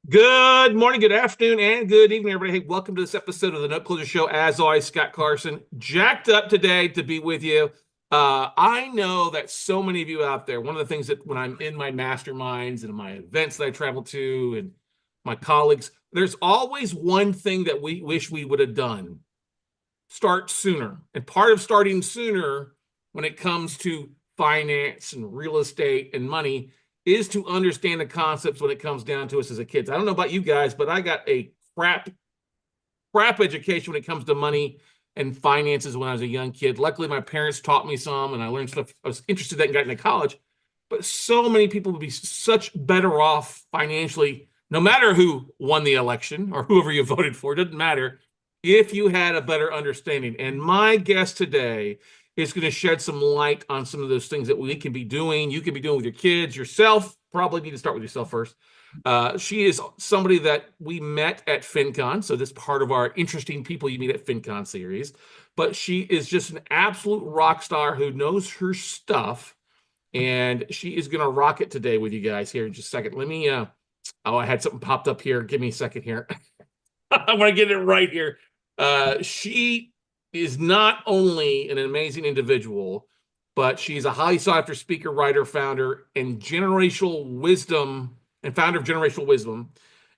Good morning, good afternoon, and good evening, everybody. Hey, welcome to this episode of the Note Closer Show. As always, Scott Carson, jacked up today to be with you. I know that so many of you out there, one of the things that when I'm in my masterminds and my events that I travel to and my colleagues, there's always one thing that we wish we would have done. Start sooner. And part of starting sooner when it comes to finance and real estate and money is to understand the concepts when it comes down to us as a kids. I don't know about you guys, but I got a crap education when it comes to money and finances when I was a young kid. Luckily, my parents taught me some, and I learned stuff I was interested in and got into college. But so many people would be such better off financially, no matter who won the election or whoever you voted for. It doesn't matter if you had a better understanding. And my guest today is going to shed some light on some of those things that we can be doing. You can be doing with your kids, yourself. Probably need to start with yourself first. She is somebody that we met at FinCon. So this part of our interesting people you meet at FinCon series. But she is just an absolute rock star who knows her stuff. And she is going to rock it today with you guys here in just a second. Let me, I had something popped up here. Give me a second here. I want to get it right here. She is not only an amazing individual, but she's a highly sought after speaker, writer, founder, and founder of Generational Wisdom,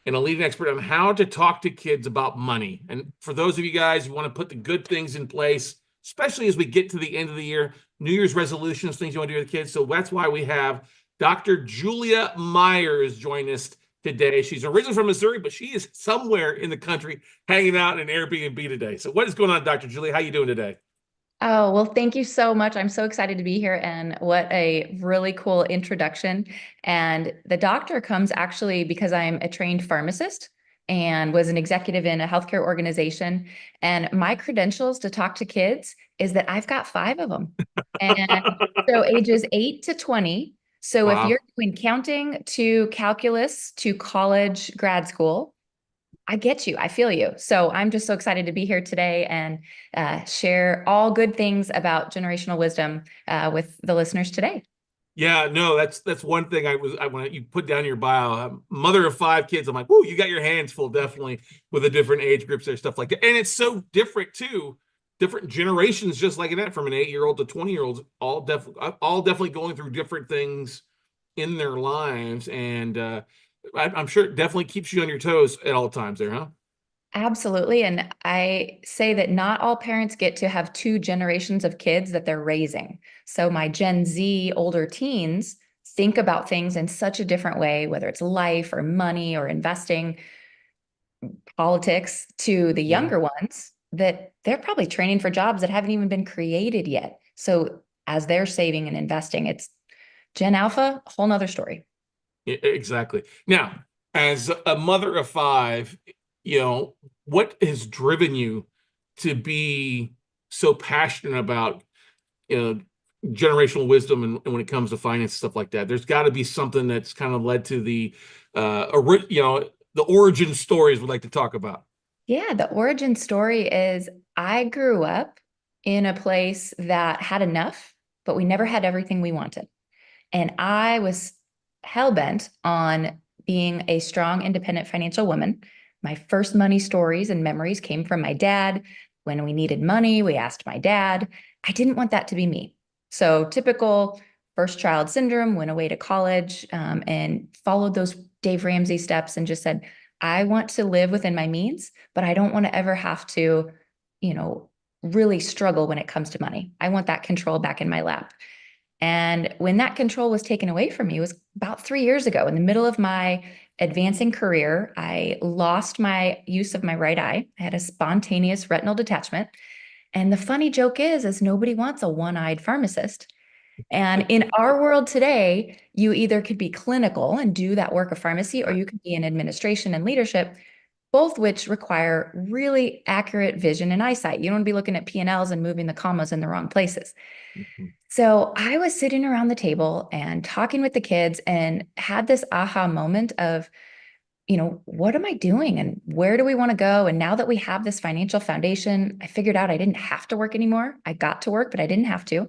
and a leading expert on how to talk to kids about money. And for those of you guys who want to put the good things in place, especially as we get to the end of the year, New Year's resolutions, things you want to do with the kids. So that's why we have Dr. Julia Myers join us today. She's originally from Missouri, but she is somewhere in the country hanging out in an Airbnb today. So what is going on, Dr. Julia? How you doing today? Oh, well, thank you so much. I'm so excited to be here, and what a really cool introduction. And the doctor comes actually because I'm a trained pharmacist and was an executive in a healthcare organization. And my credentials to talk to kids is that I've got five of them. And so ages 8 to 20. So if you're Wow. doing counting to calculus to college grad school, I get you. I feel you. So I'm just so excited to be here today and share all good things about generational wisdom with the listeners today. Yeah, no, that's one thing I want you put down your bio. Mother of five kids. I'm like, whoo, you got your hands full, definitely with the different age groups there, stuff like that. And it's so different too. Different generations, just like that, from an 8-year-old to 20-year-olds, all definitely going through different things in their lives. And I'm sure it definitely keeps you on your toes at all times there, huh? Absolutely. And I say that not all parents get to have two generations of kids that they're raising. So my Gen Z older teens think about things in such a different way, whether it's life or money or investing, politics, to the Yeah. younger ones, that they're probably training for jobs that haven't even been created yet. So as they're saving and investing, it's Gen Alpha, a whole nother story. Exactly. Now, as a mother of five, what has driven you to be so passionate about, you know, generational wisdom and when it comes to finance stuff like that? There's got to be something that's kind of led to the origin stories we'd like to talk about. Yeah, the origin story is I grew up in a place that had enough, but we never had everything we wanted. And I was hell bent on being a strong, independent financial woman. My first money stories and memories came from my dad. When we needed money, we asked my dad. I didn't want that to be me. So, typical first child syndrome, went away to college and followed those Dave Ramsey steps and just said, I want to live within my means, but I don't want to ever have to, you know, really struggle when it comes to money. I want that control back in my lap. And when that control was taken away from me, it was about 3 years ago. In the middle of my advancing career, I lost my use of my right eye. I had a spontaneous retinal detachment. And the funny joke is nobody wants a one-eyed pharmacist. And in our world today, you either could be clinical and do that work of pharmacy, or you could be in administration and leadership, both which require really accurate vision and eyesight. You don't want to be looking at P&Ls and moving the commas in the wrong places. Mhm. So I was sitting around the table and talking with the kids and had this aha moment of, what am I doing and where do we want to go? And now that we have this financial foundation, I figured out I didn't have to work anymore. I got to work, but I didn't have to.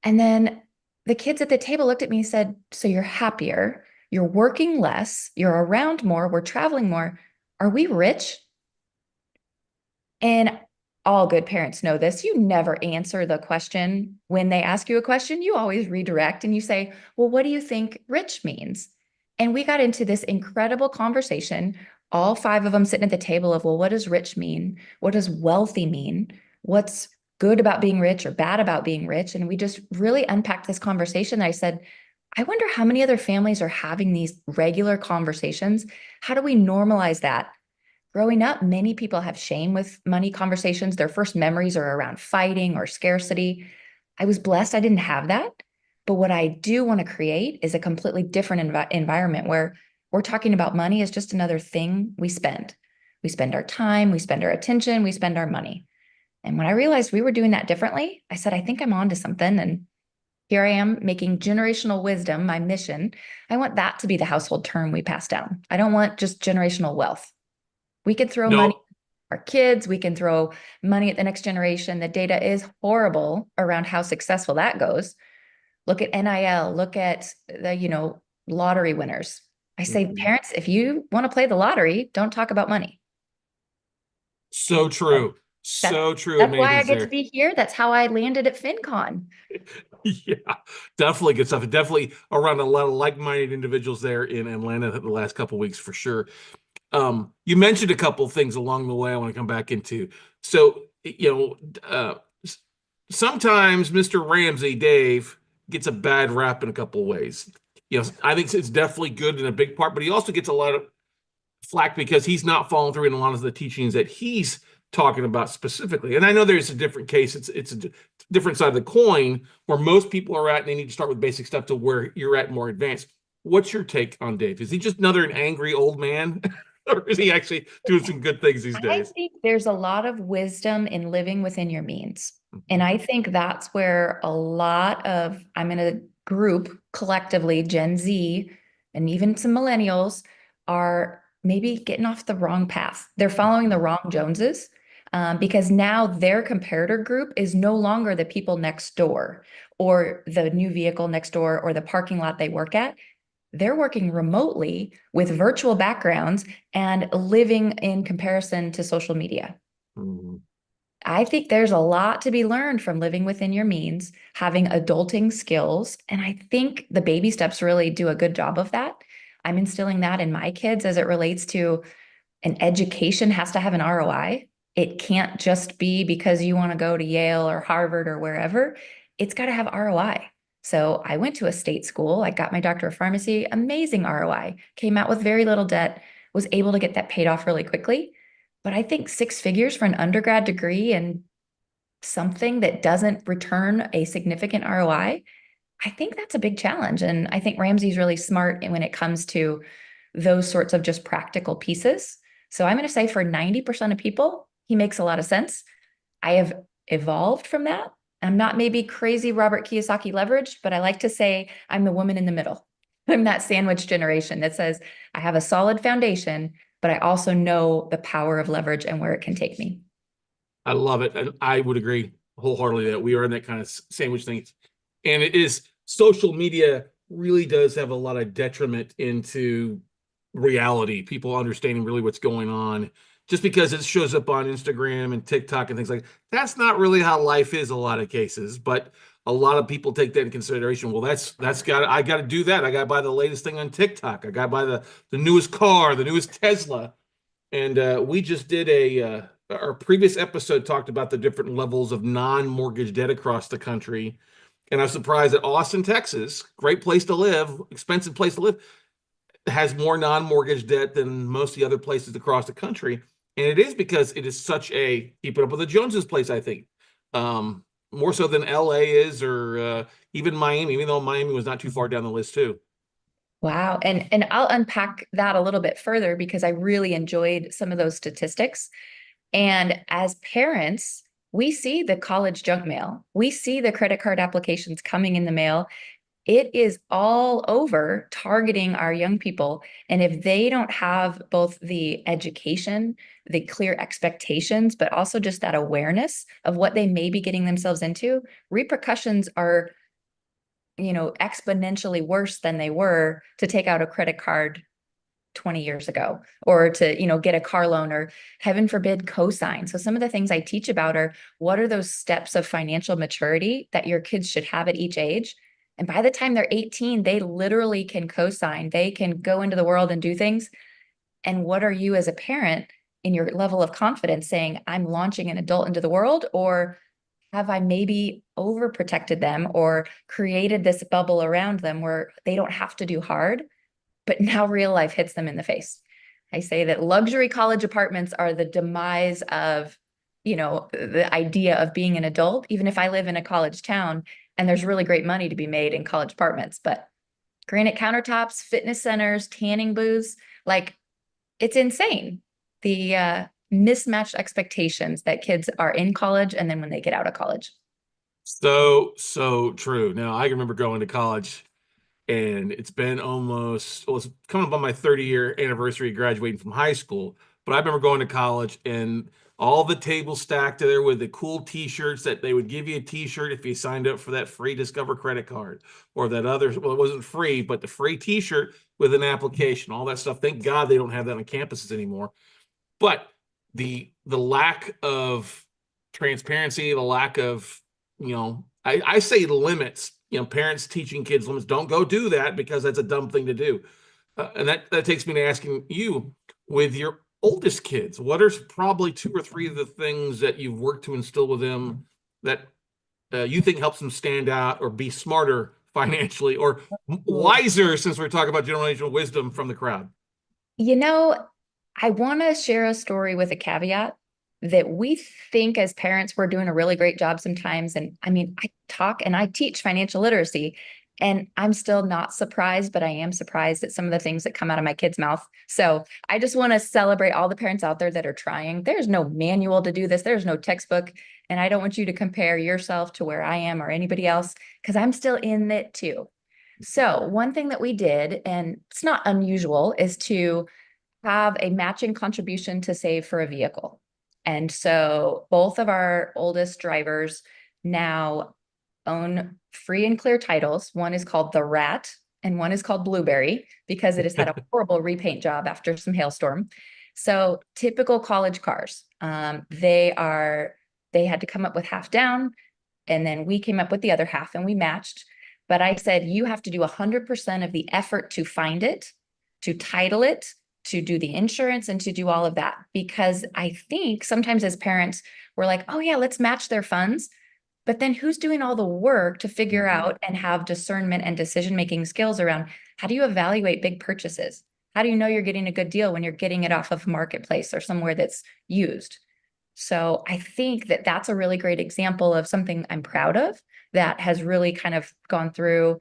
And then the kids at the table looked at me and said, so you're happier. You're working less, you're around more, we're traveling more. Are we rich? And all good parents know this. You never answer the question when they ask you a question. You always redirect and you say, well, what do you think rich means? And we got into this incredible conversation, all five of them sitting at the table of, well, what does rich mean? What does wealthy mean? What's good about being rich or bad about being rich? And we just really unpacked this conversation. I said, I wonder how many other families are having these regular conversations. How do we normalize that? Growing up, many people have shame with money conversations. Their first memories are around fighting or scarcity. I was blessed I didn't have that. But what I do want to create is a completely different environment where we're talking about money as just another thing we spend. We spend our time, we spend our attention, we spend our money. And when I realized we were doing that differently, I said, I think I'm onto something. And here I am making generational wisdom my mission. I want that to be the household term we pass down. I don't want just generational wealth. We could throw money No, at our kids. We can throw money at the next generation. The data is horrible around how successful that goes. Look at NIL. Look at the lottery winners. I say, mhm. parents, if you want to play the lottery, don't talk about money. So So true. that's So true in that's many why I things get to there. be here. That's how I landed at FinCon. Yeah, definitely good stuff. Definitely around a lot of like-minded individuals there in Atlanta the last couple of weeks for sure. You mentioned a couple things along the way I want to come back into. So, sometimes Mr. Ramsey, Dave, gets a bad rap in a couple of ways. I think it's definitely good in a big part, but he also gets a lot of flack because he's not following through in a lot of the teachings that he's talking about specifically. And I know there's a different case. It's a different side of the coin where most people are at, and they need to start with basic stuff to where you're at more advanced. What's your take on Dave? Is he just another angry old man, or is he actually doing some good things these I days? think there's a lot of wisdom in living within your means. And Mhm. I think that's where a lot of, I'm in a group collectively, Gen Z, and even some millennials are maybe getting off the wrong path. They're following the wrong Joneses because now their comparator group is no longer the people next door or the new vehicle next door or the parking lot they work at. They're working remotely with virtual backgrounds and living in comparison to social media. Mhm. I think there's a lot to be learned from living within your means, having adulting skills. And I think the baby steps really do a good job of that. I'm instilling that in my kids as it relates to an education has to have an ROI. It can't just be because you want to go to Yale or Harvard or wherever. It's got to have ROI. So I went to a state school. I got my doctor of pharmacy, amazing ROI, came out with very little debt, was able to get that paid off really quickly. But I think six figures for an undergrad degree and something that doesn't return a significant ROI, I think that's a big challenge. And I think Ramsey's really smart when it comes to those sorts of just practical pieces. So I'm going to say for 90% of people, he makes a lot of sense. I have evolved from that. I'm not maybe crazy Robert Kiyosaki leverage, but I like to say I'm the woman in the middle. I'm that sandwich generation that says I have a solid foundation, but I also know the power of leverage and where it can take me. I love it. And I would agree wholeheartedly that we are in that kind of sandwich thing. And it is social media really does have a lot of detriment into reality, people understanding really what's going on. Just because it shows up on Instagram and TikTok and things like that, that's not really how life is a lot of cases. But a lot of people take that in consideration. Well, that's got I got to do that. I got to buy the latest thing on TikTok. I got to buy the newest car, the newest Tesla. And we just did our previous episode talked about the different levels of non-mortgage debt across the country. And I was surprised that Austin, Texas, great place to live, expensive place to live, has more non-mortgage debt than most of the other places across the country. And it is because it is such a keep it up with the Joneses place, I think. More so than LA is or even Miami, even though Miami was not too far down the list too. Wow. And I'll unpack that a little bit further because I really enjoyed some of those statistics. And as parents, we see the college junk mail. We see the credit card applications coming in the mail. It is all over targeting our young people. And if they don't have both the education, the clear expectations, but also just that awareness of what they may be getting themselves into, repercussions are exponentially worse than they were to take out a credit card 20 years ago, or to, get a car loan, or heaven forbid, cosign. So some of the things I teach about are, what are those steps of financial maturity that your kids should have at each age? And by the time they're 18, they literally can cosign, they can go into the world and do things. And what are you as a parent in your level of confidence saying, I'm launching an adult into the world? Or have I maybe overprotected them or created this bubble around them where they don't have to do hard, but now real life hits them in the face? I say that luxury college apartments are the demise of, the idea of being an adult, even if I live in a college town and there's really great money to be made in college apartments. But granite countertops, fitness centers, tanning booths, like, it's insane. The mismatched expectations that kids are in college and then when they get out of college. So true. Now, I can remember going to college, and it's been almost, well, it's coming up on my 30-year anniversary of graduating from high school. But I remember going to college and all the tables stacked there with the cool t-shirts that they would give you a t-shirt if you signed up for that free Discover credit card, or that other, well, it wasn't free, but the free t-shirt with an application, all that stuff. Thank God they don't have that on campuses anymore. But the lack of transparency, the lack of, I say limits, parents teaching kids limits. Don't go do that because that's a dumb thing to do. And that takes me to asking you, with your oldest kids, what are probably two or three of the things that you've worked to instill with them that you think helps them stand out or be smarter financially, or wiser, since we're talking about generational wisdom from the crowd? You know, I want to share a story with a caveat that we think as parents we're doing a really great job sometimes. And I mean, I talk and I teach financial literacy, and I'm still not surprised, but I am surprised at some of the things that come out of my kid's mouth. So I just want to celebrate all the parents out there that are trying. There's no manual to do this, there's no textbook. And I don't want you to compare yourself to where I am or anybody else, because I'm still in it too. So one thing that we did, and it's not unusual, is to have a matching contribution to save for a vehicle. And so both of our oldest drivers now own free and clear titles. One is called the Rat and one is called Blueberry, because it has had a horrible repaint job after some hailstorm. So typical college cars. They had to come up with half down, and then we came up with the other half and we matched. But I said, you have to do 100% of the effort to find it, to title it, to do the insurance, and to do all of that. Because I think sometimes as parents, we're like, oh yeah, let's match their funds. But then who's doing all the work to figure out and have discernment and decision-making skills around, how do you evaluate big purchases? How do you know you're getting a good deal when you're getting it off of marketplace or somewhere that's used? So I think that that's a really great example of something I'm proud of that has really kind of gone through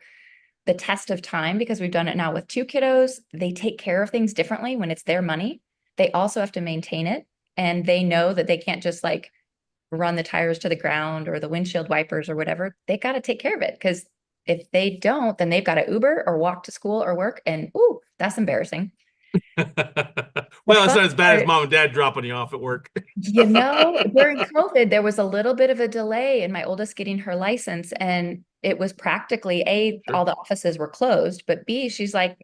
the test of time, because we've done it now with two kiddos. They take care of things differently when it's their money. They also have to maintain it. And they know that they can't just like run the tires to the ground or the windshield wipers or whatever. They got to take care of it, because if they don't, then they've got to Uber or walk to school or work. And ooh, that's embarrassing. The Well, it's fun not as bad as part, mom and dad dropping you off at work. during COVID, there was a little bit of a delay in my oldest getting her license. And it was practically A, Sure. all the offices were closed, but B, she's like,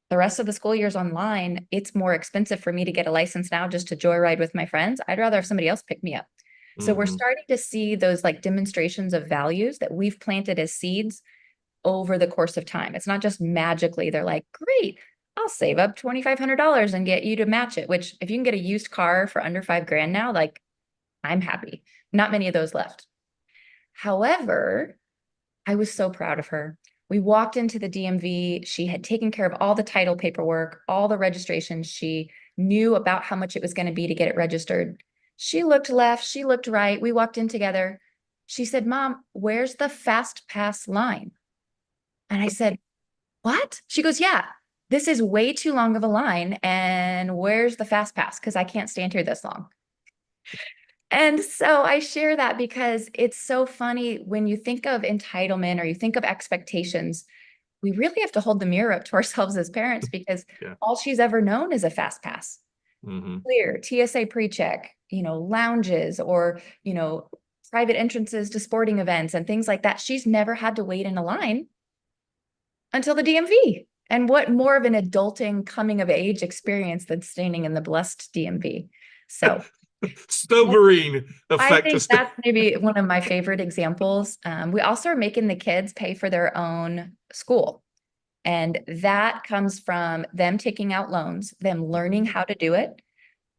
the rest of the school year's online. It's more expensive for me to get a license now just to joyride with my friends. I'd rather have somebody else pick me up. So we're Mhm. starting to see those like demonstrations of values that we've planted as seeds over the course of time. It's not just magically, they're like, great, I'll save up $2,500 and get you to match it, which if you can get a used car for under $5,000 now, like, I'm happy. Not many of those left. However, I was so proud of her. We walked into the DMV. She had taken care of all the title paperwork, all the registrations. She knew about how much it was going to be to get it registered. She looked left, she looked right. We walked in together. She said, Mom, where's the fast pass line? And I said, what? She goes, yeah, this is way too long of a line. And where's the fast pass? Because I can't stand here this long. And so I share that because it's so funny when you think of entitlement or you think of expectations, we really have to hold the mirror up to ourselves as parents, because Yeah. all she's ever known is a fast pass, Hmm. clear TSA pre-check, lounges, or, private entrances to sporting events and things like that. She's never had to wait in a line. until the DMV. And what more of an adulting coming of age experience than staying in the blessed DMV? So Snowmarine I effect. think that's maybe one of my favorite examples. We also are making the kids pay for their own school. And that comes from them taking out loans, them learning how to do it.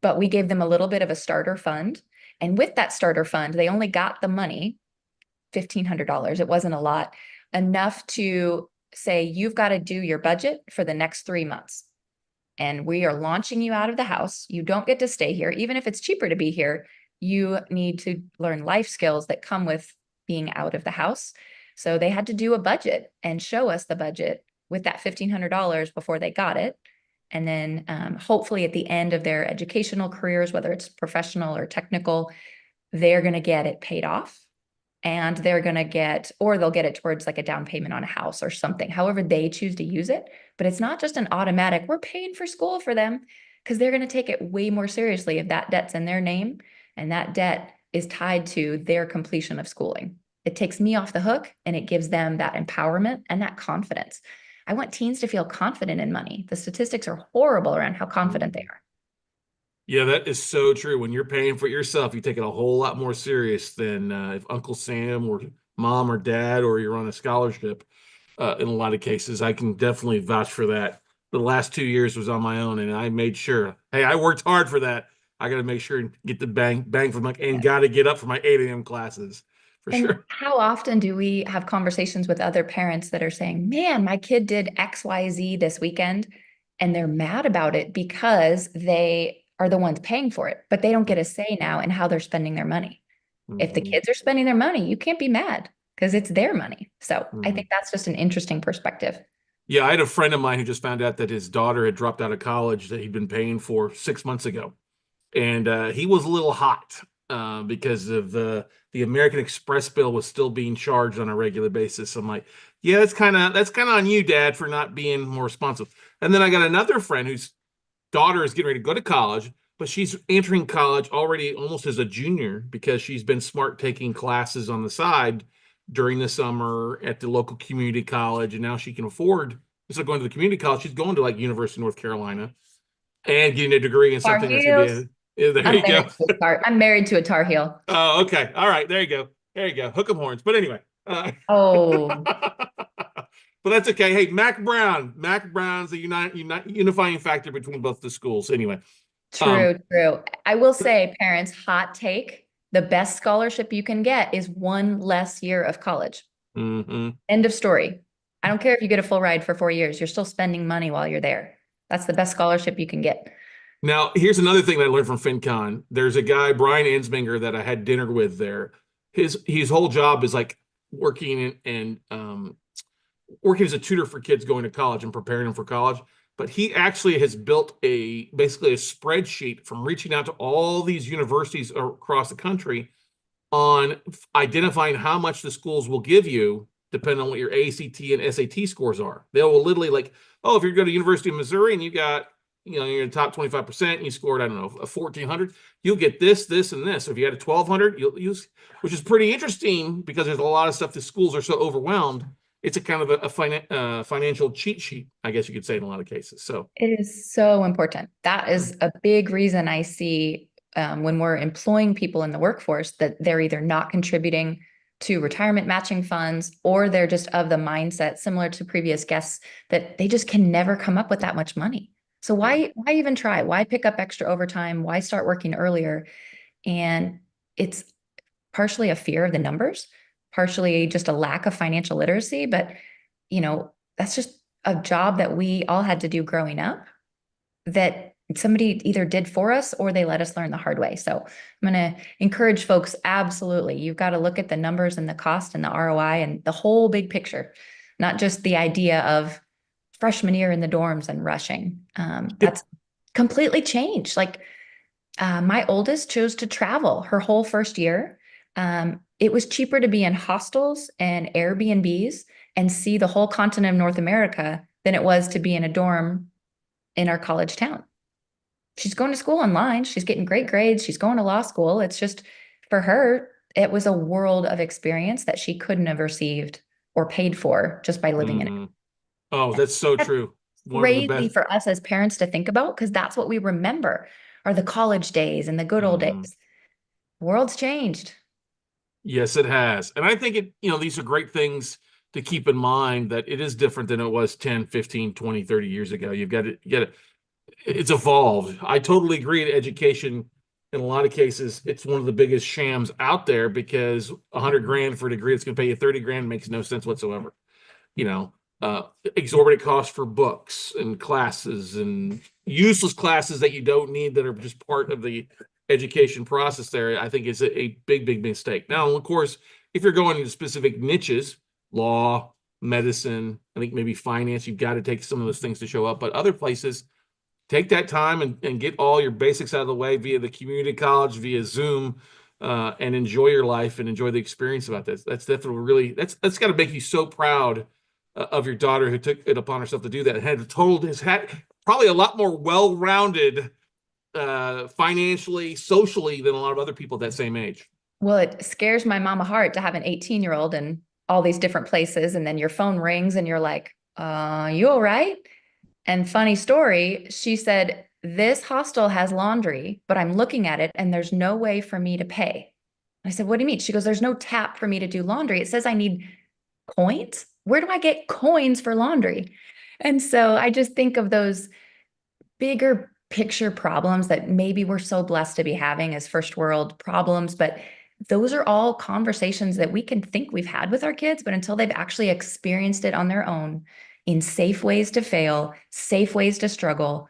But we gave them a little bit of a starter fund. And with that starter fund, they only got the money, $1,500. It wasn't a lot, enough to say, you've got to do your budget for the next 3 months. And we are launching you out of the house. You don't get to stay here. Even if it's cheaper to be here, you need to learn life skills that come with being out of the house. So they had to do a budget and show us the budget with that $1,500 before they got it. And then hopefully at the end of their educational careers, whether it's professional or technical, they're going to get it paid off, and they're going to get, or they'll get it towards like a down payment on a house or something, however they choose to use it. But it's not just an automatic, we're paying for school for them, because they're going to take it way more seriously if that debt's in their name and that debt is tied to their completion of schooling. It takes me off the hook and it gives them that empowerment and that confidence. I want teens to feel confident in money. The statistics are horrible around how confident they are. Yeah, that is so true. When you're paying for it yourself, you take it a whole lot more serious than if Uncle Sam or mom or dad or you're on a scholarship. In a lot of cases, I can definitely vouch for that. The last 2 years was on my own, and I made sure. Hey, I worked hard for that. I got to make sure and get the bang for my and got to get up for my 8 a.m. classes for And sure. how often do we have conversations with other parents that are saying, man, my kid did XYZ this weekend, and they're mad about it because they are the ones paying for it, but they don't get a say now in how they're spending their money. If the Mhm, kids are spending their money, you can't be mad because it's their money. So I mhm. think that's just an interesting perspective. Yeah, I had a friend of mine who just found out that his daughter had dropped out of college that he'd been paying for 6 months ago. And he was a little hot because of the American Express bill was still being charged on a regular basis. I'm like, yeah, that's kind of on you, Dad, for not being more responsive. And then I got another friend whose daughter is getting ready to go to college, but she's entering college already almost as a junior because she's been smart taking classes on the side during the summer at the local community college, and now she can afford instead of going to the community college, she's going to like University of North Carolina and getting a degree in Tar something that's going to Heels. be yeah, there I'm you married go. to a tar. I'm married to a Tar Heel. Oh, okay. All right. There you go. There you go. Hook 'em horns. But anyway, Oh, but that's okay. Hey, Mac Brown. Mac Brown's the unifying factor between both the schools. Anyway, um, true, true. I will say, parents, hot take, the best scholarship you can get is one less year of college. mhm. End of story. I don't care if you get a full ride for 4 years, you're still spending money while you're there. That's the best scholarship you can get. Now, here's another thing that I learned from FinCon. There's a guy, Brian Ensminger, that I had dinner with there. His whole job is like working and working as a tutor for kids going to college and preparing them for college. But he actually has built basically a spreadsheet from reaching out to all these universities across the country on identifying how much the schools will give you depending on what your ACT and SAT scores are. They will literally like, oh, if you're going to University of Missouri and you got, you're in the top 25% and you scored, I don't know, a 1400, you'll get this, this, and this. So if you had a 1200, you'll use, which is pretty interesting because there's a lot of stuff the schools are so overwhelmed. It's a kind of a financial cheat sheet, I guess you could say in a lot of cases. So, It is so important. That is a big reason I see when we're employing people in the workforce that they're either not contributing to retirement matching funds, or they're just of the mindset similar to previous guests that they just can never come up with that much money. So yeah. why even try? Why pick up extra overtime? Why start working earlier? And it's partially a fear of the numbers, partially just a lack of financial literacy, but that's just a job that we all had to do growing up that somebody either did for us or they let us learn the hard way. So I'm going to encourage folks, absolutely. You've got to look at the numbers and the cost and the ROI and the whole big picture, not just the idea of freshman year in the dorms and rushing. That's completely changed. Like my oldest chose to travel her whole first year. It was cheaper to be in hostels and Airbnbs and see the whole continent of North America than it was to be in a dorm in our college town. She's going to school online. She's getting great grades. She's going to law school. It's just for her, it was a world of experience that she couldn't have received or paid for just by living in it. Mhm. Oh, that's so That's true. One of the crazy best. for us as parents to think about because that's what we remember are the college days and the good old Mhm. days. World's changed. Yes, it has. And I think these are great things to keep in mind that it is different than it was 10, 15, 20, 30 years ago. It's evolved. I totally agree that education, in a lot of cases, it's one of the biggest shams out there because 100 grand for a degree that's going to pay you 30 grand makes no sense whatsoever. You know, exorbitant costs for books and classes and useless classes that you don't need that are just part of the education process there, I think is a big, big mistake. Now, of course, if you're going into specific niches, law, medicine, I think maybe finance, you've got to take some of those things to show up. But other places, take that time and get all your basics out of the way via the community college, via Zoom, and enjoy your life and enjoy the experience about this. That's definitely really that's got to make you so proud of your daughter who took it upon herself to do that and has had probably a lot more well-rounded financially, socially than a lot of other people at that same age. Well, it scares my mama heart to have an 18-year-old in all these different places. And then your phone rings and you're like, you all right? And funny story, she said, this hostel has laundry, but I'm looking at it and there's no way for me to pay. I said, what do you mean? She goes, there's no tap for me to do laundry. It says I need coins. Where do I get coins for laundry? And so I just think of those bigger picture problems that maybe we're so blessed to be having as first world problems, but those are all conversations that we can think we've had with our kids, but until they've actually experienced it on their own in safe ways to fail, safe ways to struggle,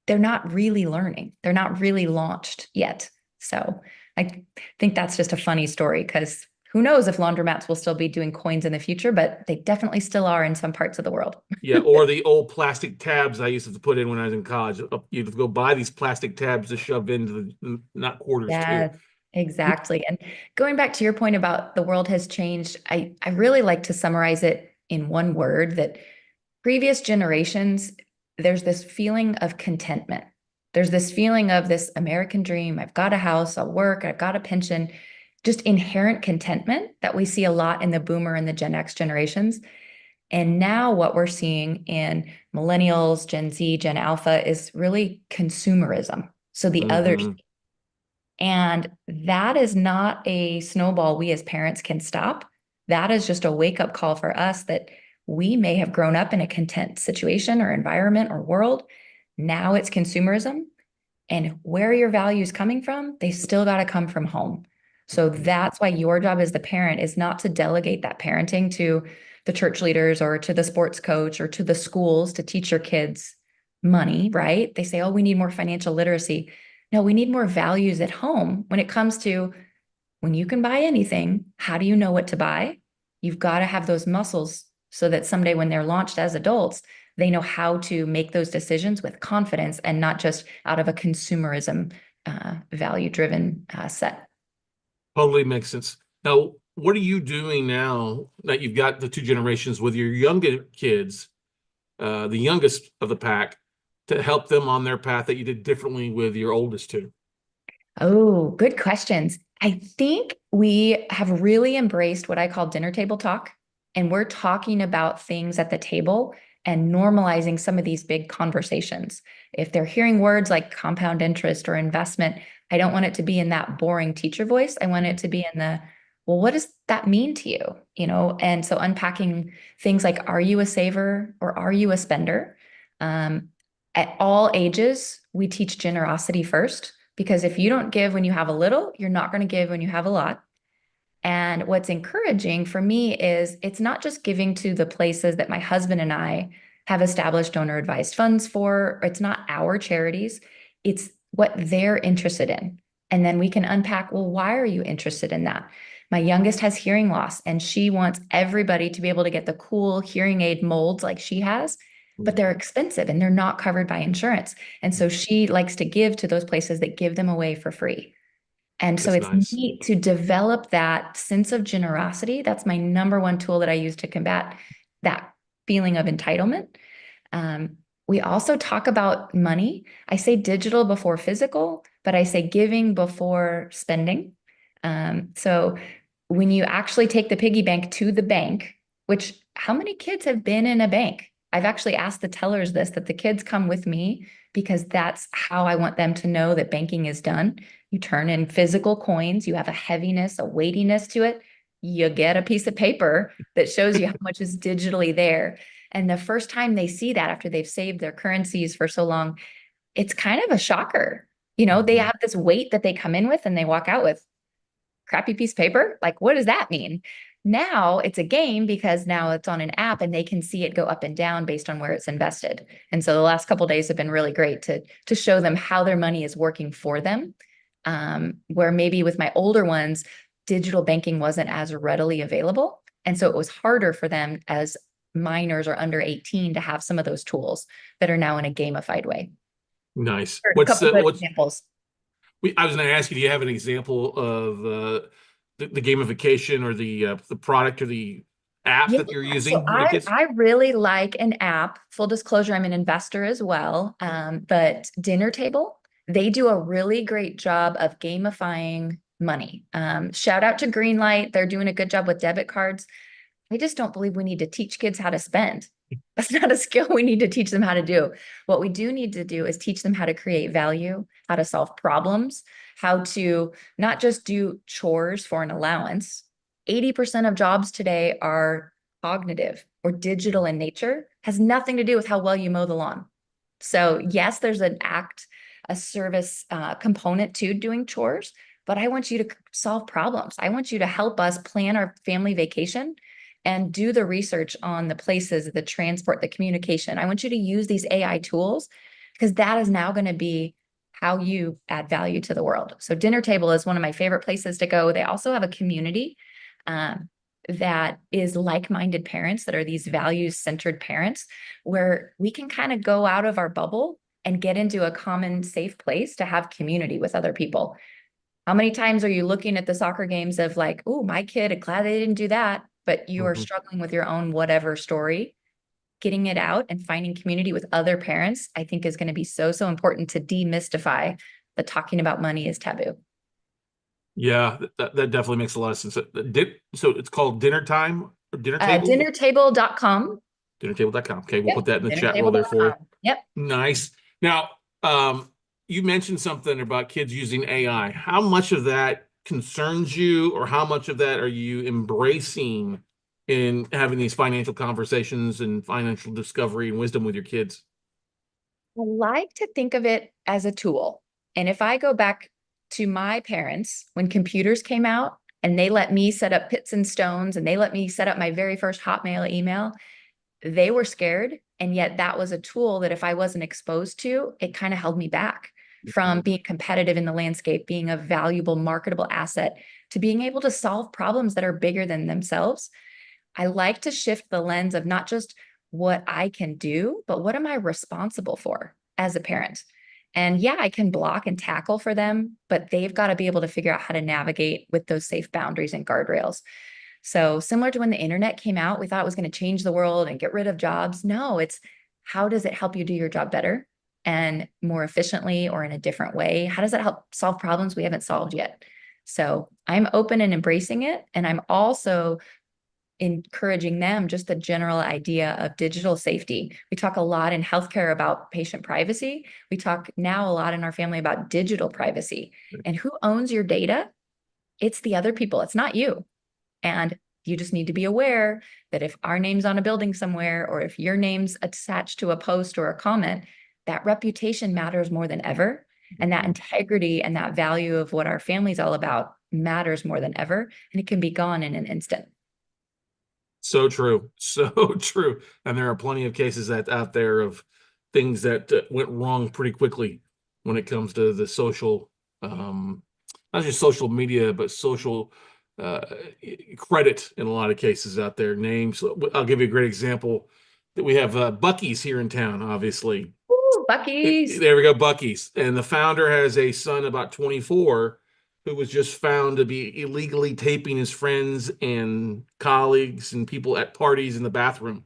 they're not really learning. They're not really launched yet. So I think that's just a funny story because who knows if laundromats will still be doing coins in the future, but they definitely still are in some parts of the world. Yeah, or the old plastic tabs I used to put in when I was in college. You'd go buy these plastic tabs to shove into the not quarters too. Yes, exactly. And going back to your point about the world has changed, I really like to summarize it in one word that previous generations, there's this feeling of contentment. There's this feeling of this American dream. I've got a house, I'll work, I've got a pension, just inherent contentment that we see a lot in the boomer and the Gen X generations. And now what we're seeing in millennials, Gen Z, Gen Alpha is really consumerism. So the other Hmm. and that is not a snowball we as parents can stop. That is just a wake up call for us that we may have grown up in a content situation or environment or world. Now it's consumerism. And where are your values coming from? They still got to come from home. So that's why your job as the parent is not to delegate that parenting to the church leaders or to the sports coach or to the schools to teach your kids money, right? They say, oh, we need more financial literacy. No, we need more values at home when it comes to when you can buy anything, how do you know what to buy? You've got to have those muscles so that someday when they're launched as adults, they know how to make those decisions with confidence and not just out of a consumerism value driven set. Totally makes sense. Now, what are you doing now that you've got the two generations with your younger kids, the youngest of the pack, to help them on their path that you did differently with your oldest two? Oh, good questions. I think we have really embraced what I call dinner table talk. And we're talking about things at the table and normalizing some of these big conversations. If they're hearing words like compound interest or investment, I don't want it to be in that boring teacher voice. I want it to be in the, well, what does that mean to you? And so unpacking things like, are you a saver or are you a spender? Um, at all ages, we teach generosity first. Because if you don't give when you have a little, you're not going to give when you have a lot. And what's encouraging for me is it's not just giving to the places that my husband and I have established donor advised funds for. It's not our charities, it's what they're interested in. And then we can unpack, well, why are you interested in that? My youngest has hearing loss, and she wants everybody to be able to get the cool hearing aid molds like she has, but they're expensive and they're not covered by insurance. And so she likes to give to those places that give them away for free. And so That's it's nice. neat to develop that sense of generosity. That's my number one tool that I use to combat that feeling of entitlement. We also talk about money. I say digital before physical, but I say giving before spending. So when you actually take the piggy bank to the bank, which how many kids have been in a bank? I've actually asked the tellers this, that the kids come with me because that's how I want them to know that banking is done. You turn in physical coins, you have a heaviness, a weightiness to it. You get a piece of paper that shows you how much is digitally there. And the first time they see that after they've saved their currencies for so long, it's kind of a shocker. They Mhm. have this weight that they come in with and they walk out with crappy piece of paper. Like, what does that mean? Now it's a game because now it's on an app and they can see it go up and down based on where it's invested. And so the last couple of days have been really great to show them how their money is working for them. Where maybe with my older ones, digital banking wasn't as readily available. And so it was harder for them as minors or under 18 to have some of those tools that are now in a gamified way. Nice. A couple good What's examples. I was going to ask you, do you have an example of the gamification or the product or the app Yeah, that you're so using with your I kids? I really like an app. Full disclosure, I'm an investor as well. But Dinner Table, they do a really great job of gamifying money. Shout out to Greenlight. They're doing a good job with debit cards. I just don't believe we need to teach kids how to spend. That's not a skill we need to teach them how to do. What we do need to do is teach them how to create value, how to solve problems, how to not just do chores for an allowance. 80% of jobs today are cognitive or digital in nature, has nothing to do with how well you mow the lawn. So, yes, there's an act, a service component to doing chores, but I want you to solve problems. I want you to help us plan our family vacation and do the research on the places, the transport, the communication. I want you to use these AI tools because that is now going to be how you add value to the world. So, Dinner Table is one of my favorite places to go. They also have a community. Um, that is like-minded parents that are these values-centered parents where we can kind of go out of our bubble and get into a common safe place to have community with other people. How many times are you looking at the soccer games of like, oh, my kid, glad they didn't do that, but you are Mhm. struggling with your own whatever story, getting it out and finding community with other parents, I think is going to be so, so important to demystify that talking about money is taboo. Yeah, that definitely makes a lot of sense. So it's called Dinner Time or Dinner Table? Dinnertable.com. Dinnertable.com. Okay, we'll Yep. put that in the chat roll there for you. Dinnertable.com. Yep. Nice. Now, you mentioned something about kids using AI. How much of that concerns you, or how much of that are you embracing in having these financial conversations and financial discovery and wisdom with your kids? I like to think of it as a tool. And if I go back to my parents, when computers came out and they let me set up pits and stones and they let me set up my very first Hotmail email, they were scared. And yet that was a tool that if I wasn't exposed to, it kind of held me back from being competitive in the landscape, being a valuable, marketable asset, to being able to solve problems that are bigger than themselves. I like to shift the lens of not just what I can do, but what am I responsible for as a parent? And yeah, I can block and tackle for them, but they've got to be able to figure out how to navigate with those safe boundaries and guardrails. So, similar to when the internet came out, we thought it was going to change the world and get rid of jobs. No, it's how does it help you do your job better and more efficiently or in a different way? How does that help solve problems we haven't solved yet? So, I'm open and embracing it. And I'm also encouraging them just the general idea of digital safety. We talk a lot in healthcare about patient privacy. We talk now a lot in our family about digital privacy. And who owns your data? It's the other people, it's not you. And you just need to be aware that if our name's on a building somewhere, or if your name's attached to a post or a comment, that reputation matters more than ever. And that integrity and that value of what our family's all about matters more than ever. And it can be gone in an instant. So true. So true. And there are plenty of cases that out there of things that went wrong pretty quickly when it comes to the social, not just social media, but social uh, credit in a lot of cases out there. Names. I'll give you a great example that we have Bucky's here in town, obviously. Ooh, Bucky's. There we go, Bucky's. And the founder has a son about 24 who was just found to be illegally taping his friends and colleagues and people at parties in the bathroom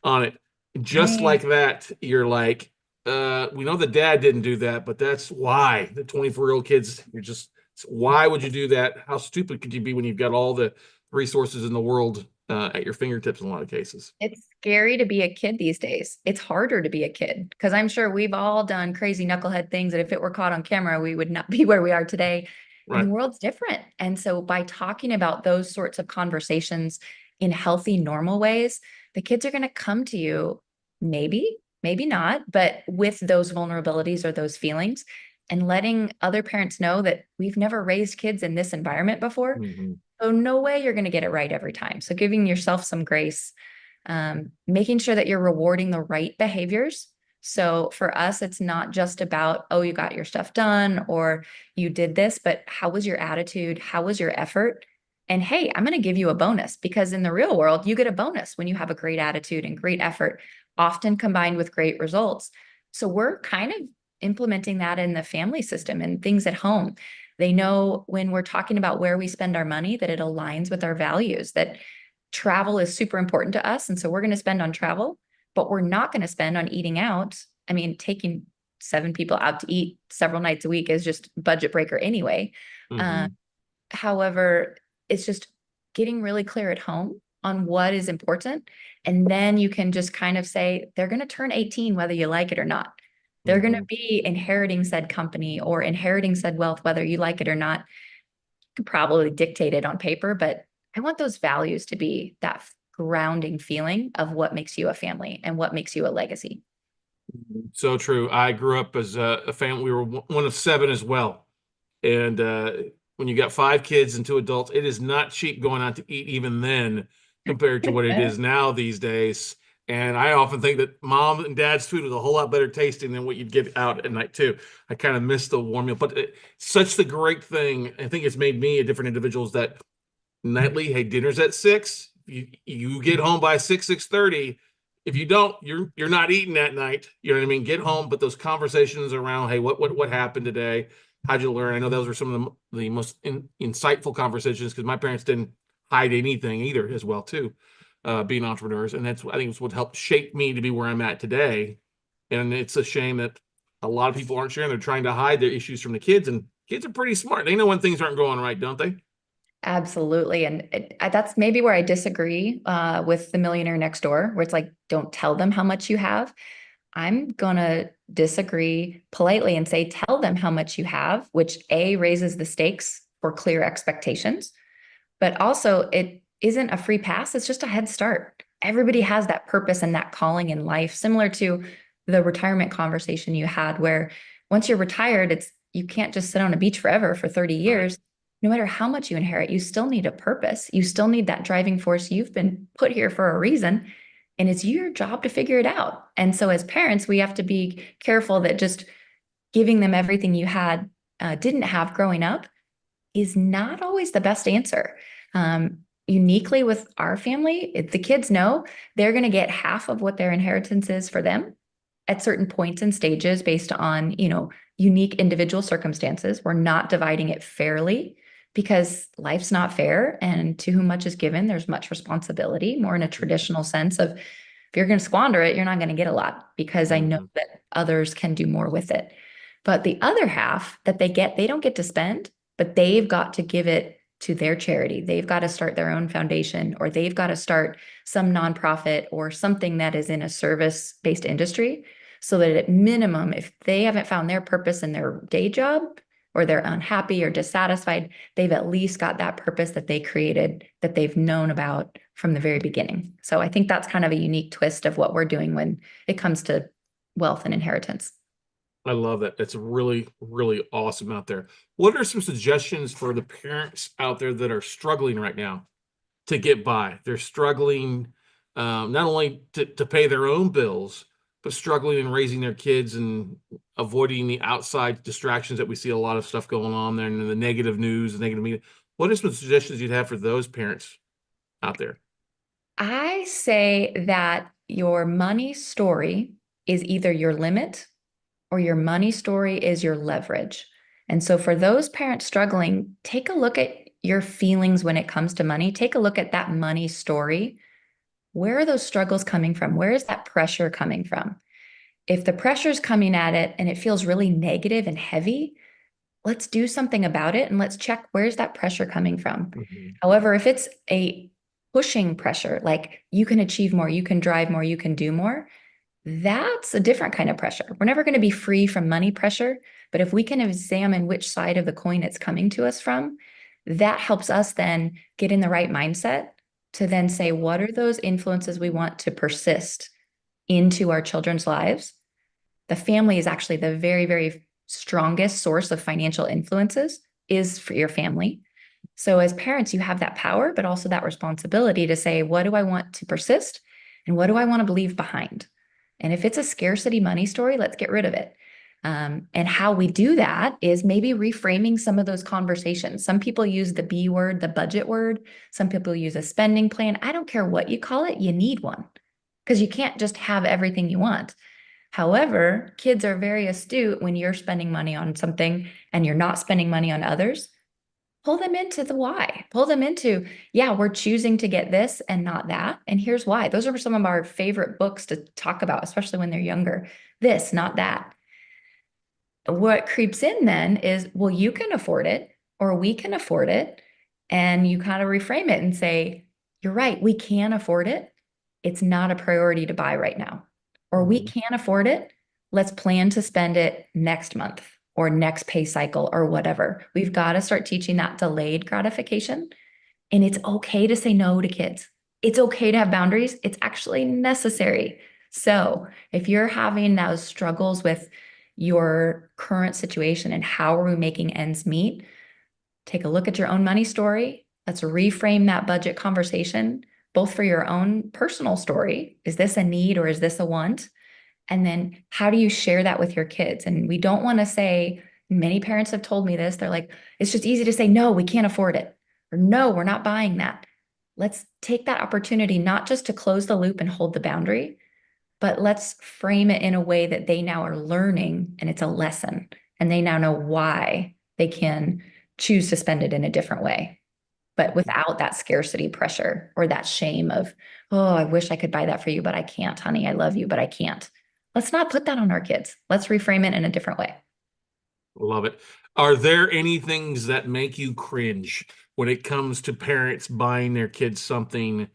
on it. Just Man, like that, you're like, we know the dad didn't do that, but that's why the 24-year-old kids, you're just, why would you do that? How stupid could you be when you've got all the resources in the world at your fingertips in a lot of cases. It's scary to be a kid these days. It's harder to be a kid because I'm sure we've all done crazy knucklehead things that if it were caught on camera, we would not be where we are today. And the Right. world's different. And so by talking about those sorts of conversations in healthy, normal ways, the kids are going to come to you, maybe, maybe not, but with those vulnerabilities or those feelings, and letting other parents know that we've never raised kids in this environment before. Hmm. So no way you're going to get it right every time. So giving yourself some grace, making sure that you're rewarding the right behaviors. So for us, it's not just about, oh, you got your stuff done or you did this, but how was your attitude? How was your effort? And hey, I'm going to give you a bonus because in the real world, you get a bonus when you have a great attitude and great effort, often combined with great results. So we're kind of implementing that in the family system and things at home. They know when we're talking about where we spend our money that it aligns with our values, that travel is super important to us. And so we're going to spend on travel, but we're not going to spend on eating out. I mean, taking 7 people out to eat several nights a week is just budget breaker anyway. Uh, Hmm. However, it's just getting really clear at home on what is important. And then you can just kind of say, they're going to turn 18, whether you like it or not. They're going to Hmm. be inheriting said company or inheriting said wealth, whether you like it or not. You could probably dictate it on paper, but I want those values to be that grounding feeling of what makes you a family and what makes you a legacy. So true. I grew up as a family. We were one of seven as well. And when you got five kids and two adults, it is not cheap going out to eat even then compared to what it is now these days. And I often think that mom and dad's food was a whole lot better tasting than what you'd get out at night too. I kind of miss the warm meal, but such the great thing. I think it's made me a different individual is that nightly, hey, dinner's at 6. You get home by 6:30. If you don't, you're not eating that night. You know what I mean? Get home, but those conversations around, hey, what happened today? How'd you learn? I know those were some of the most insightful conversations because my parents didn't hide anything either, as well too, being entrepreneurs, and that's I think it's what helped shape me to be where I'm at today. And it's a shame that a lot of people aren't sharing. They're trying to hide their issues from the kids, and kids are pretty smart. They know when things aren't going right, don't they? Absolutely. And that's maybe where I disagree with the millionaire next door, where it's like, don't tell them how much you have. I'm going to disagree politely and say, tell them how much you have, which A, raises the stakes for clear expectations, but also it isn't a free pass. It's just a head start. Everybody has that purpose and that calling in life, similar to the retirement conversation you had, where once you're retired, it's you can't just sit on a beach forever for 30 Right. years. No matter how much you inherit, you still need a purpose. You still need that driving force. You've been put here for a reason, and it's your job to figure it out. And so, as parents, we have to be careful that just giving them everything you had didn't have growing up is not always the best answer. Uniquely with our family, the kids know they're going to get half of what their inheritance is for them at certain points and stages based on, unique individual circumstances. We're not dividing it fairly because life's not fair. And to whom much is given, there's much responsibility, more in a traditional sense of if you're going to squander it, you're not going to get a lot because I know Mhm. that others can do more with it. But the other half that they get, they don't get to spend, but they've got to give it to their charity. They've got to start their own foundation or they've got to start some nonprofit or something that is in a service-based industry so that at minimum, if they haven't found their purpose in their day job or they're unhappy or dissatisfied, they've at least got that purpose that they created that they've known about from the very beginning. So I think that's kind of a unique twist of what we're doing when it comes to wealth and inheritance. I love that. That's really, really awesome out there. What are some suggestions for the parents out there that are struggling right now to get by? They're struggling not only to pay their own bills, but struggling in raising their kids and avoiding the outside distractions that we see a lot of stuff going on there and the negative news, the negative media. What are some suggestions you'd have for those parents out there? I say that your money story is either your limit or your money story is your leverage. And so for those parents struggling, take a look at your feelings when it comes to money. Take a look at that money story. Where are those struggles coming from? Where is that pressure coming from? If the pressure is coming at it and it feels really negative and heavy, let's do something about it and let's check where's that pressure coming from. Mhm. However, if it's a pushing pressure, like you can achieve more, you can drive more, you can do more, that's a different kind of pressure. We're never going to be free from money pressure, but if we can examine which side of the coin it's coming to us from, that helps us then get in the right mindset to then say, what are those influences we want to persist into our children's lives? The family is actually the very, very strongest source of financial influences is for your family. So as parents, you have that power, but also that responsibility to say, what do I want to persist? And what do I want to leave behind? And if it's a scarcity money story, let's get rid of it. And how we do that is maybe reframing some of those conversations. Some people use the B word, the budget word. Some people use a spending plan. I don't care what you call it, you need one because you can't just have everything you want. However, kids are very astute when you're spending money on something and you're not spending money on others. Pull them into the why. Pull them into, yeah, we're choosing to get this and not that. And here's why. Those are some of our favorite books to talk about, especially when they're younger. This, not that. What creeps in then is, well, you can afford it or we can afford it. And you kind of reframe it and say, you're right, we can afford it. It's not a priority to buy right now. Or we Mhm. can afford it. Let's plan to spend it next month or next pay cycle or whatever. We've got to start teaching that delayed gratification. And it's okay to say no to kids. It's okay to have boundaries. It's actually necessary. So if you're having those struggles with your current situation and how are we making ends meet, take a look at your own money story. Let's reframe that budget conversation, both for your own personal story. Is this a need or is this a want? And then how do you share that with your kids? And we don't want to say, many parents have told me this, they're like, it's just easy to say, no, we can't afford it. Or no, we're not buying that. Let's take that opportunity, not just to close the loop and hold the boundary, but let's frame it in a way that they now are learning and it's a lesson and they now know why they can choose to spend it in a different way, but without that scarcity pressure or that shame of, oh, I wish I could buy that for you, but I can't, honey. I love you, but I can't. Let's not put that on our kids. Let's reframe it in a different way. Love it. Are there any things that make you cringe when it comes to parents buying their kids something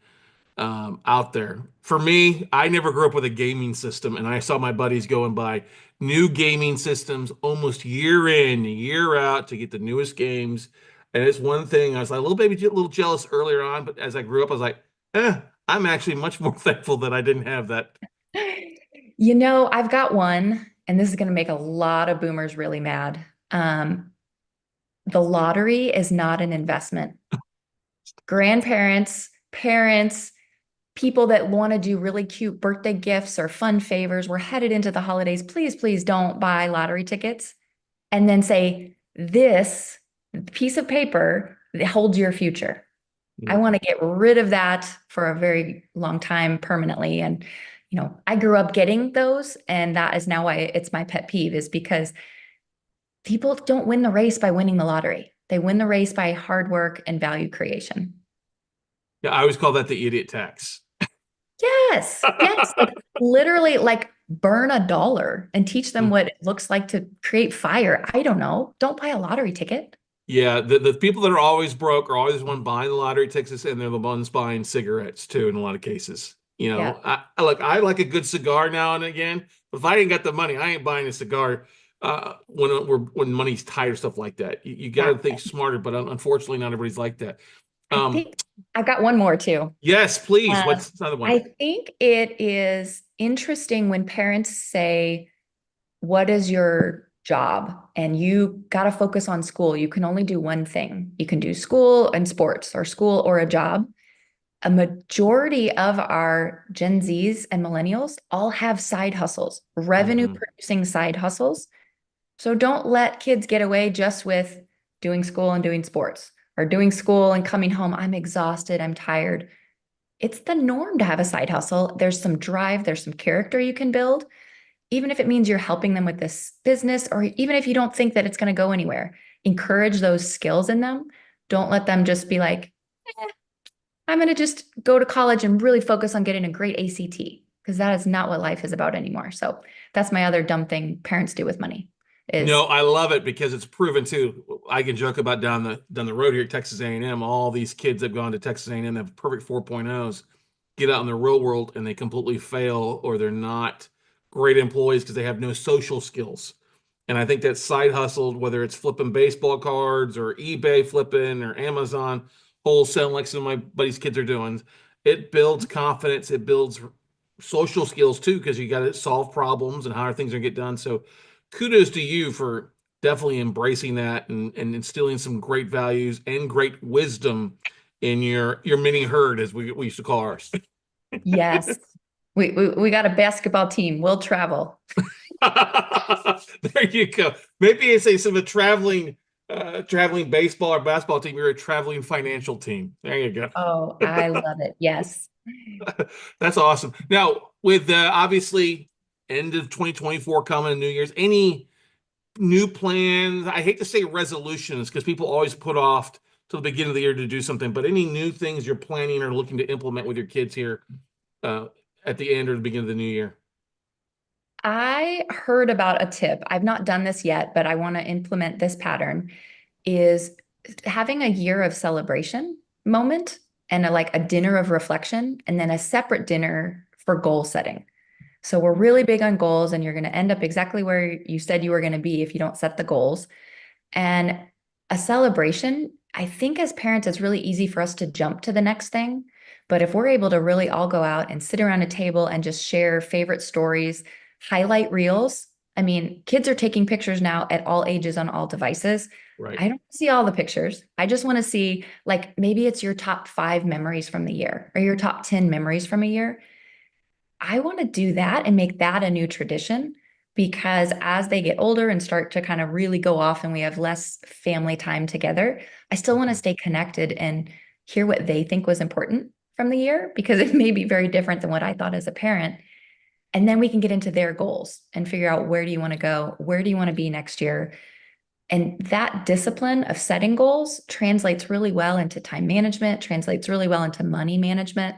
out there? For me, I never grew up with a gaming system, and I saw my buddies go and buy new gaming systems almost year in, year out to get the newest games. And it's one thing I was like a little baby, a little jealous earlier on, but as I grew up, I was like, I'm actually much more thankful that I didn't have that. You know, I've got one, and this is going to make a lot of boomers really mad. Um, the lottery is not an investment. Grandparents, parents, people that want to do really cute birthday gifts or fun favors, we're headed into the holidays. Please, please don't buy lottery tickets and then say, this piece of paper holds your future. I Mm. want to get rid of that for a very long time permanently. And, I grew up getting those, and that is now why it's my pet peeve, is because people don't win the race by winning the lottery. They win the race by hard work and value creation. Yeah, I always call that the idiot tax. Yes, yes. Like literally, like burn $1 and teach them what it looks like to create fire. I don't know. Don't buy a lottery ticket. Yeah, the people that are always broke are always the one buying the lottery tickets, and they're the ones buying cigarettes too in a lot of cases. Yeah. I like a good cigar now and again, but if I ain't got the money, I ain't buying a cigar when money's tight or stuff like that. You got Yeah. to think smarter, but unfortunately, not everybody's like that. I Um, think I've got one more too. yes, please. Uh, What's another one? I think it is interesting when parents say, what is your job? And you got to focus on school. You can only do one thing. You can do school and sports or school or a job. A majority of our Gen Zs and millennials all have side hustles, revenue Mhm. producing side hustles. So don't let kids get away just with doing school and doing sports or doing school and coming home. I'm exhausted. I'm tired. It's the norm to have a side hustle. There's some drive, there's some character you can build, even if it means you're helping them with this business, or even if you don't think that it's going to go anywhere. Encourage those skills in them. Don't let them just be like, I'm going to just go to college and really focus on getting a great ACT, because that is not what life is about anymore. So that's my other dumb thing parents do with money. is No, I love it because it's proven too. I can joke about down the road here at Texas A&M. All these kids have gone to Texas A&M have perfect 4.0s, get out in the real world and they completely fail or they're not great employees because they have no social skills. And I think that side hustle, whether it's flipping baseball cards or eBay flipping or Amazon wholesaling, like some of my buddies' kids are doing, it builds confidence. It builds social skills too, because you got to solve problems and how things are get done. So kudos to you for definitely embracing that and instilling some great values and great wisdom in your mini herd, as we used to call ours. yes. We got a basketball team. We'll travel. There you go. Maybe it's a sort of a traveling baseball or basketball team. You're a traveling financial team. There you go. Oh, I love it. Yes. That's awesome. Now, with obviously end of 2024 coming, New Year's, any new plans? I hate to say resolutions because people always put off to the beginning of the year to do something, but any new things you're planning or looking to implement with your kids here uh, at the end or the beginning of the new year? I heard about a tip. I've not done this yet, but I want to implement this pattern is having a year of celebration moment and like a dinner of reflection and then a separate dinner for goal setting. So we're really big on goals and you're going to end up exactly where you said you were going to be if you don't set the goals. And a celebration, I think as parents, it's really easy for us to jump to the next thing. But if we're able to really all go out and sit around a table and just share favorite stories, highlight reels. I mean, kids are taking pictures now at all ages on all devices. Right. I don't see all the pictures. I just want to see, like, maybe it's your top 5 memories from the year or your top 10 memories from a year. I want to do that and make that a new tradition because as they get older and start to kind of really go off and we have less family time together, I still want to Mhm. stay connected and hear what they think was important from the year because it may be very different than what I thought as a parent. And then we can get into their goals and figure out where do you want to go? Where do you want to be next year? And that discipline of setting goals translates really well into time management, translates really well into money management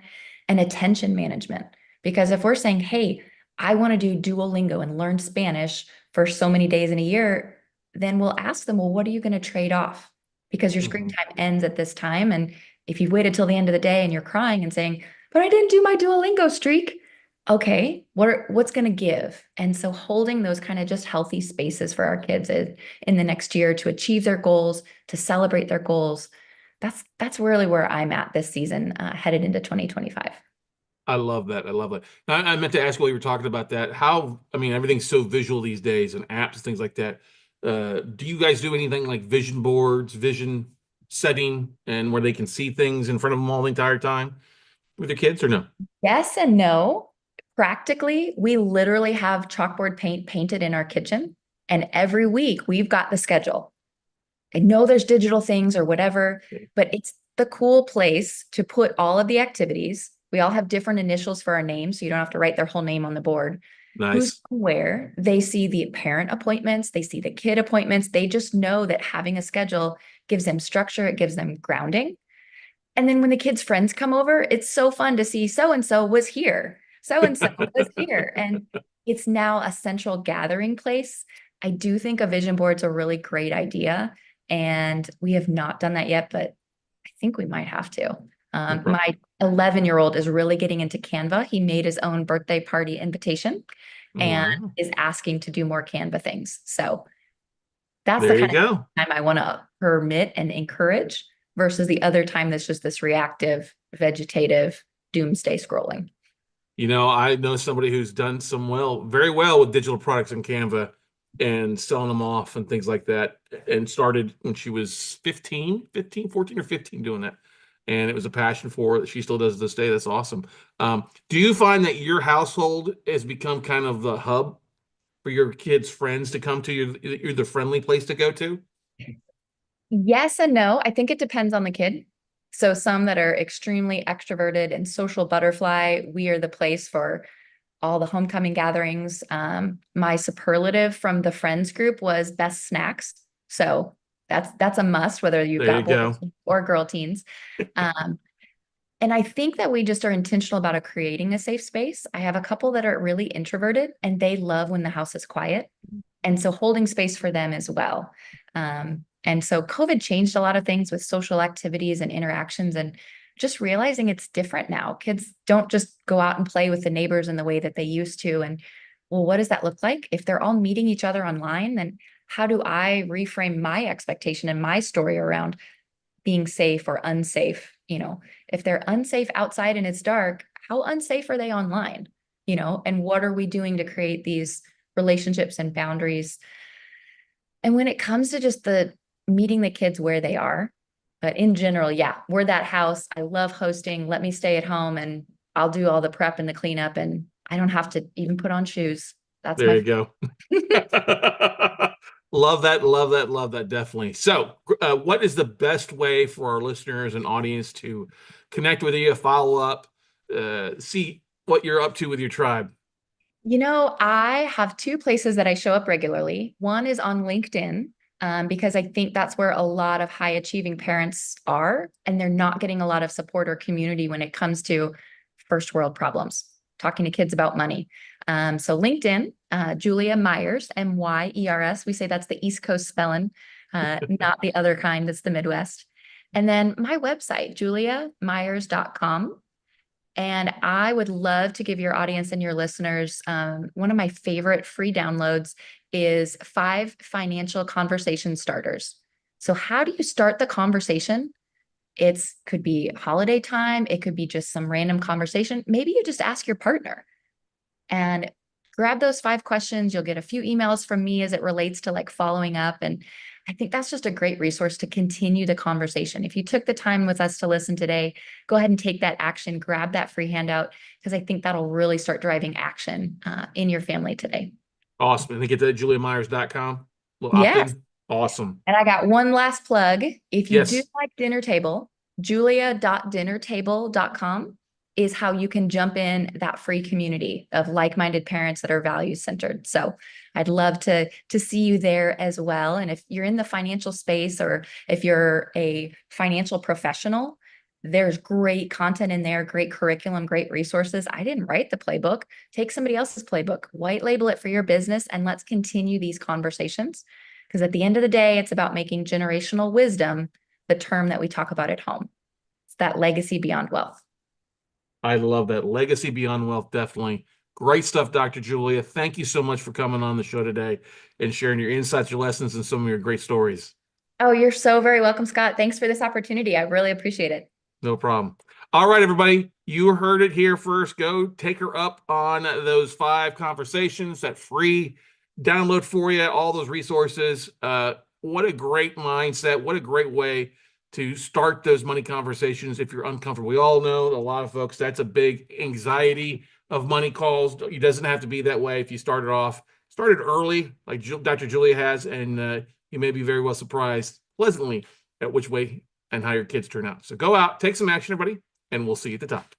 and attention management. Because if we're saying, hey, I want to do Duolingo and learn Spanish for so many days in a year, then we'll ask them, well, what are you going to trade off? Because your screen Mhm. time ends at this time. And if you've waited till the end of the day and you're crying and saying, but I didn't do my Duolingo streak, okay, what's going to give? And so holding those kind of just healthy spaces for our kids in the next year to achieve their goals, to celebrate their goals. That's really where I'm at this season, headed into 2025. I love that. I love that. I meant to ask while you were talking about that. How, I mean, everything's so visual these days and apps and things like that. Do you guys do anything like vision boards, vision setting, and where they can see things in front of them all the entire time with their kids or no? Yes and no. Practically, we literally have chalkboard paint painted in our kitchen, and every week we've got the schedule. I know there's digital things or whatever, Okay. but it's the cool place to put all of the activities. We all have different initials for our names, so you don't have to write their whole name on the board. Who's Nice. where? They see the parent appointments, they see the kid appointments. They just know that having a schedule gives them structure, it gives them grounding. And then when the kids' friends come over, it's so fun to see so and so was here. So and so was here. And it's now a central gathering place. I do think a vision board's a really great idea. And we have not done that yet, but I think we might have to. No problem. My 11-year-old is really getting into Canva. He made his own birthday party invitation and Wow. is asking to do more Canva things. So that's the There you kind of go. time I want to permit and encourage versus the other time that's just this reactive, vegetative, doomsday scrolling. You know, I know somebody who's done very well with digital products in Canva and selling them off and things like that, and started when she was 14 or 15 doing that. And it was a passion for her that she still does to this day. That's awesome. Do you find that your household has become kind of the hub for your kids' friends to come to? You're the friendly place to go to? Yes and no. I think it depends on the kid. So some that are extremely extroverted and social butterfly, we are the place for all the homecoming gatherings. My superlative from the friends group was best snacks. So that's a must, whether you've There you got boys go. or girl teens. Um, and I think that we just are intentional about creating a safe space. I have a couple that are really introverted and they love when the house is quiet. And so holding space for them as well. And so COVID changed a lot of things with social activities and interactions, and just realizing it's different now. Kids don't just go out and play with the neighbors in the way that they used to. And well, what does that look like? If they're all meeting each other online, then how do I reframe my expectation and my story around being safe or unsafe? If they're unsafe outside and it's dark, how unsafe are they online? And what are we doing to create these relationships and boundaries? And when it comes to just the meeting the kids where they are, but in general, yeah, we're that house. I love hosting. Let me stay at home and I'll do all the prep and the cleanup, and I don't have to even put on shoes. That's There my you go. Love that, love that, love that, definitely. So, what is the best way for our listeners and audience to connect with you, follow up, see what you're up to with your tribe? I have two places that I show up regularly. One is on LinkedIn, because I think that's where a lot of high achieving parents are, and they're not getting a lot of support or community when it comes to first world problems, talking to kids about money. So LinkedIn, Julia Myers, Myers. We say that's the East Coast spelling, not the other kind that's the Midwest. And then my website, juliamyers.com. And I would love to give your audience and your listeners, one of my favorite free downloads is 5 financial conversation starters. So how do you start the conversation? It's could be holiday time. It could be just some random conversation. Maybe you just ask your partner and grab those 5 questions. You'll get a few emails from me as it relates to like following up. And I think that's just a great resource to continue the conversation. If you took the time with us to listen today, go ahead and take that action, grab that free handout, because I think that'll really start driving action in your family today. Awesome. And they get to juliamyers.com. Little opt Yes. in. Awesome. And I got one last plug. If you do Yes. like Dinner Table, julia.dinnertable.com is how you can jump in that free community of like-minded parents that are value-centered. So I'd love to see you there as well. And if you're in the financial space or if you're a financial professional, there's great content in there, great curriculum, great resources. I didn't write the playbook. Take somebody else's playbook, white label it for your business, and let's continue these conversations. Because at the end of the day, it's about making generational wisdom the term that we talk about at home. It's that legacy beyond wealth. I love that. Legacy beyond wealth, definitely. Great stuff, Dr. Julia. Thank you so much for coming on the show today and sharing your insights, your lessons, and some of your great stories. Oh, you're so very welcome, Scott. Thanks for this opportunity. I really appreciate it. No problem. All right, everybody. You heard it here first. Go take her up on those 5 conversations, that free download for you, all those resources. What a great mindset. What a great way to start those money conversations if you're uncomfortable. We all know a lot of folks, that's a big anxiety of money calls. It doesn't have to be that way if you started early, like Dr. Julia has, and you may be very well surprised pleasantly at which way and how your kids turn out. So go out, take some action, everybody, and we'll see you at the top.